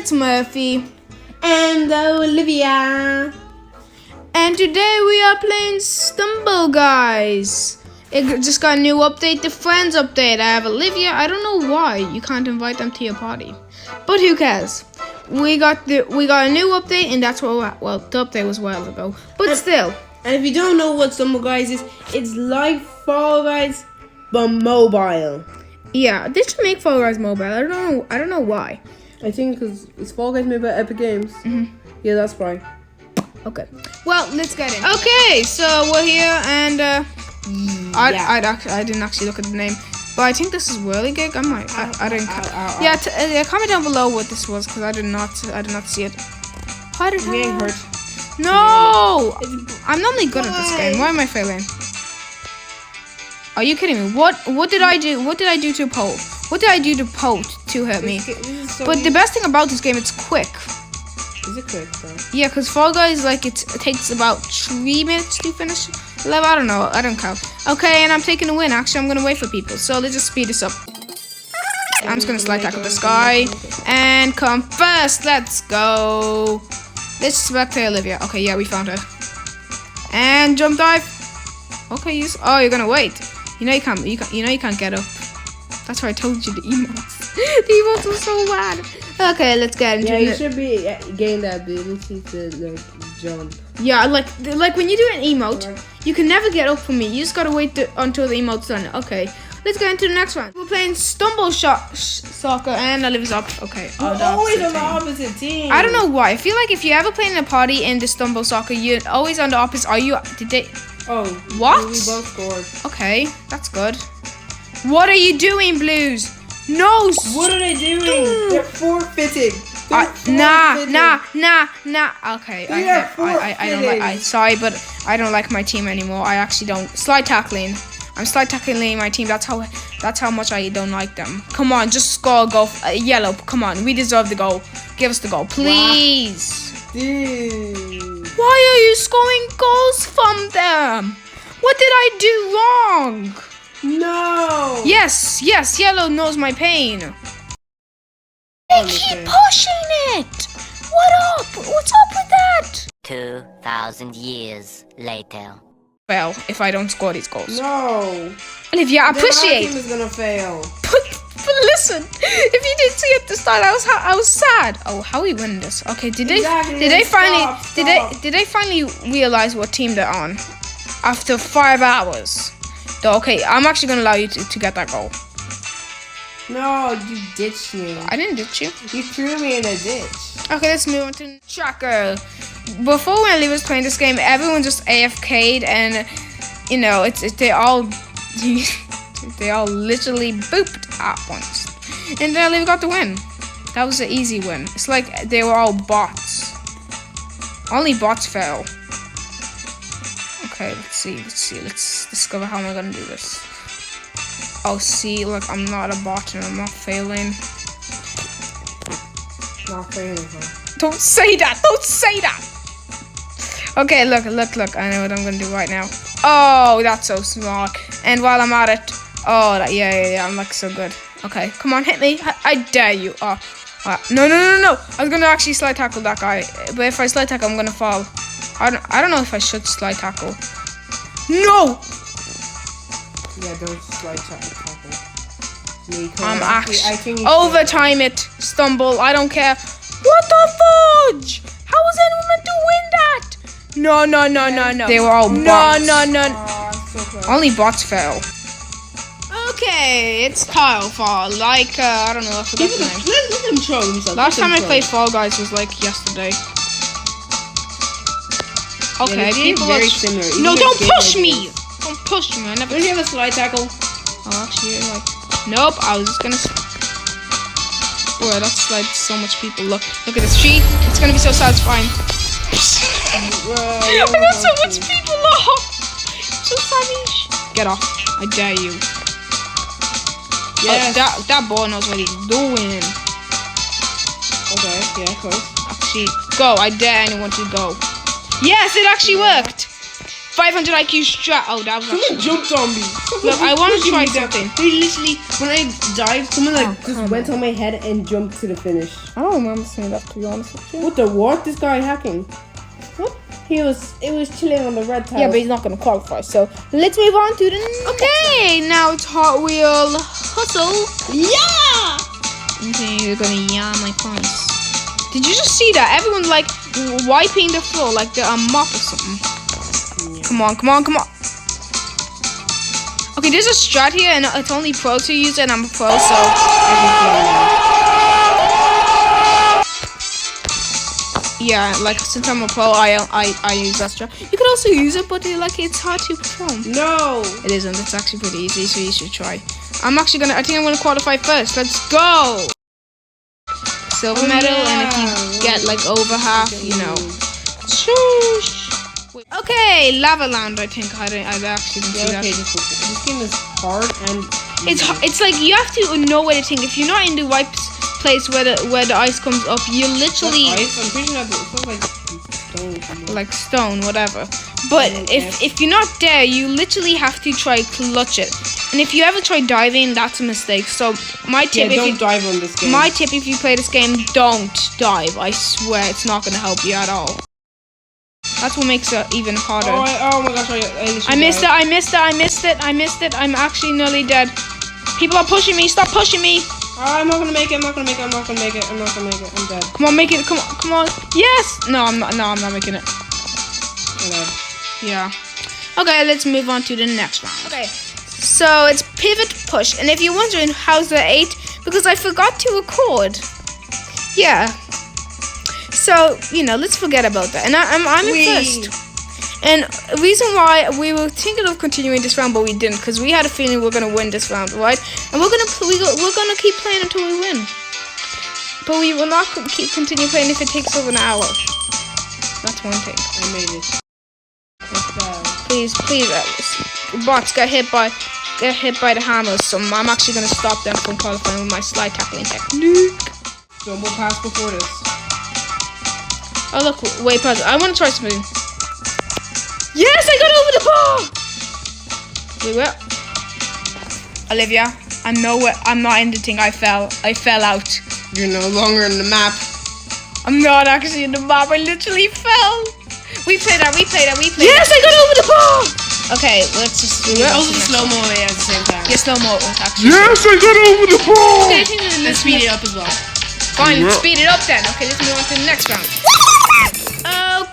it's Murphy. And Olivia. And today we are playing Stumble, guys. It just got a new update, the Friends update. I have Olivia. I don't know why you can't invite them to your party, but who cares? We got a new update, and that's what. Well, the update was a while ago, but still. And if you don't know what Stumble Guys is, it's like Fall Guys, but mobile. Yeah, they should make Fall Guys mobile. I don't know why. I think because it's Fall Guys made by Epic Games. Mm-hmm. Yeah, that's right. Okay. Well, let's get in. Okay, so we're here, and I didn't actually look at the name, but I think this is Whirligig. I didn't. Comment down below what this was, because I did not see it. How did I'm getting hurt. No! I'm normally good at this game. Why am I failing? Are you kidding me? What did I do? What did I do to Poe? What did I do to Poe to hurt me? But the best thing about this game, it's quick. Is it quick though? Yeah, because Fall Guys, like, it takes about 3 minutes to finish. I don't know. I don't count. Okay, and I'm taking a win. Actually, I'm gonna wait for people. So let's just speed this up. I'm just gonna slide tackle this guy and come first. Let's go. Let's back to Olivia. Okay, yeah, we found her. And jump dive. Okay, you're gonna wait. You know you can't get up. That's why I told you the emotes. The emotes were so bad. Okay, let's get into it. Yeah, you should be getting that ability to like jump. Yeah, like when you do an emote, you can never get up from me. You just gotta wait until the emote's done. Okay, let's get into the next one. We're playing Stumble Soccer, and Olivia's up. Okay. We're always on the opposite team. I don't know why. I feel like if you ever play in a party in the Stumble Soccer, you're always on the opposite. Did they? Oh. What? We both scored. Okay, that's good. What are you doing, Blues? No. What are they doing? They're forfeiting. Nah. Okay, I don't like. Sorry, but I don't like my team anymore. I actually don't. Slide tackling. I'm slide tackling my team. That's how much I don't like them. Come on, just score a goal. Yellow. Come on, we deserve the goal. Give us the goal, please. Wow. Dude. Why are you scoring goals from them? What did I do wrong? No. Yes, yellow knows my pain. They keep pushing it. What up? What's up with that? 2,000 years later. Well, if I don't score these goals. No. Olivia, I Then appreciate. our team is gonna fail. But listen, if you didn't see at the start, I was sad. Oh, how are we winning this? Okay, did they finally realize what team they're on after 5 hours? Okay, I'm actually gonna allow you to get that goal. No, you ditched me. I didn't ditch you. You threw me in a ditch. Okay, let's move on to Tracker. Before when Olivia was playing this game, everyone just AFK'd, and you know, they all literally booped at once, and then Olivia got the win. That was an easy win. It's like they were all bots. Only bots fail. Okay, let's see. Let's discover how am I gonna do this. Oh, see, look, I'm not a bot and I'm not failing. Not failing, huh? Don't say that! Okay, look. I know what I'm gonna do right now. Oh, that's so smart. And while I'm at it, yeah, I'm like so good. Okay, come on, hit me. I dare you. Oh, no. I was gonna actually slide tackle that guy, but if I slide tackle, I'm gonna fall. I don't know if I should slide tackle. No! Yeah, don't slide tackle. I'm actually overtime it. Stumble. I don't care. What the fudge? How was anyone meant to win that? No. They were all bots. No. Only bots fail. Okay, it's Kyle Fall. Like, I don't know. I forgot the name. Let him show himself. Last time I played Fall Guys was like yesterday. Okay, yeah, people very are similar. No, don't push me! Don't push me. I never. Don't you have a slide tackle? Oh, actually, like, nope. I was just gonna. Boy, that's like so much people. Look at this sheet. It's gonna be so satisfying. I got so much people. Look, so savage. Get off! I dare you. Yes. Oh, that ball knows what he's doing. Okay, yeah, of course. Actually, go. I dare anyone to go. Yes, it actually worked. 500 IQ strat. Oh, that was Someone actually... jumped on me. Look, I want to Pushing try me down. something. They literally, when I dived, someone like Oh, just come went on my head and jumped to the finish. I don't remember seeing that, to be honest with you. What the what? This guy hacking? What? It was chilling on the red tile. Yeah, but he's not going to qualify. So let's move on to the Okay, now it's Hot Wheel Hustle. Yeah! Okay, you're going to yam my points. Did you just see that? Everyone's like wiping the floor like they're a mop or something. Yeah. Come on, come on, come on. Okay, there's a strat here and it's only pros who use it and I'm a pro, so... Yeah, like since I'm a pro, I use that strat. You could also use it, but like it's hard to perform. No! It isn't. It's actually pretty easy, so you should try. I think I'm gonna qualify first. Let's go! Silver medal, and if you get like over half, you know. Shoosh. Okay, Lava Land. I think I actually didn't see Yeah, okay, that. this game is hard and It's like you have to know where to think. If you're not in the right place where the ice comes up, you literally ice. I'm pretty sure that it's like stone. like stone, whatever. But if you're not there, you literally have to try clutch it. And if you ever try diving, that's a mistake. So my tip, Yeah, don't dive on this game. my tip, if you play this game, don't dive. I swear, it's not gonna help you at all. That's what makes it even harder. Oh my gosh! I missed it. I missed it. I missed it. I missed it. I'm actually nearly dead. People are pushing me. Stop pushing me. I'm not gonna make it. I'm not gonna make it. I'm not gonna make it. I'm not gonna make it. I'm dead. Come on, make it. Come on. Come on. Yes. No, I'm not. No, I'm not making it. I'm dead. Yeah. Okay, let's move on to the next round. Okay. So it's pivot push, and if you're wondering how's the 8, because I forgot to record. Yeah. So let's forget about that. And I'm in first. And the reason why we were thinking of continuing this round, but we didn't, because we had a feeling we're gonna win this round, right? And we're gonna keep playing until we win. But we will not continue playing if it takes over an hour. That's one thing. I made it. Please, bots get hit by the hammers. So I'm actually gonna stop them from qualifying with my slide tackling technique. So we'll pass before this. Oh look, wait, pause. I want to try something. Yes, I got over the bar. Wait, what? Olivia, I'm not in the thing. I fell out. You're no longer in the map. I'm not actually in the map. I literally fell. We play that. Yes, I got over the bar. Okay, let's just do it. Also slow-mo at the same time. Yeah, slow-mo actually. Yes, I got over the ball! Okay, I think let's Speed it up as well. Fine, speed it up then. Okay, let's move on to the next round.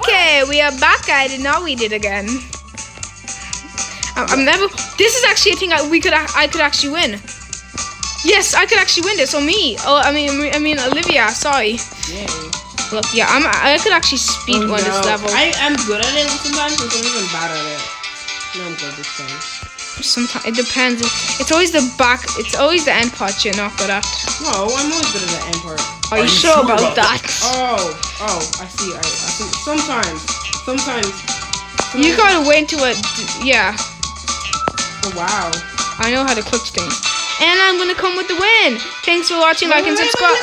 Okay, we are back at it. Now we did again. I'm never. This is actually a thing I could actually win. Yes, I could actually win this. Or me. Oh, I mean Olivia. Sorry. Yay. Look, yeah, I could actually speed run this level. I am good at it sometimes, but I'm even bad at it. No, I'm good this time. Sometimes it depends. It's always the back. It's always the end part you're not good at. No, I'm always good at the end part. Are you sure about that? Oh, I see. I see. Sometimes. You gotta wait to it. Yeah. Oh, wow. I know how to clutch things. And I'm gonna come with the win. Thanks for watching, like and subscribe.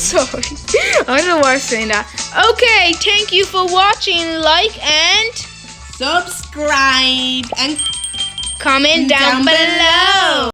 Sorry. I don't know why I'm saying that. Okay, thank you for watching. Like and Subscribe and comment down below.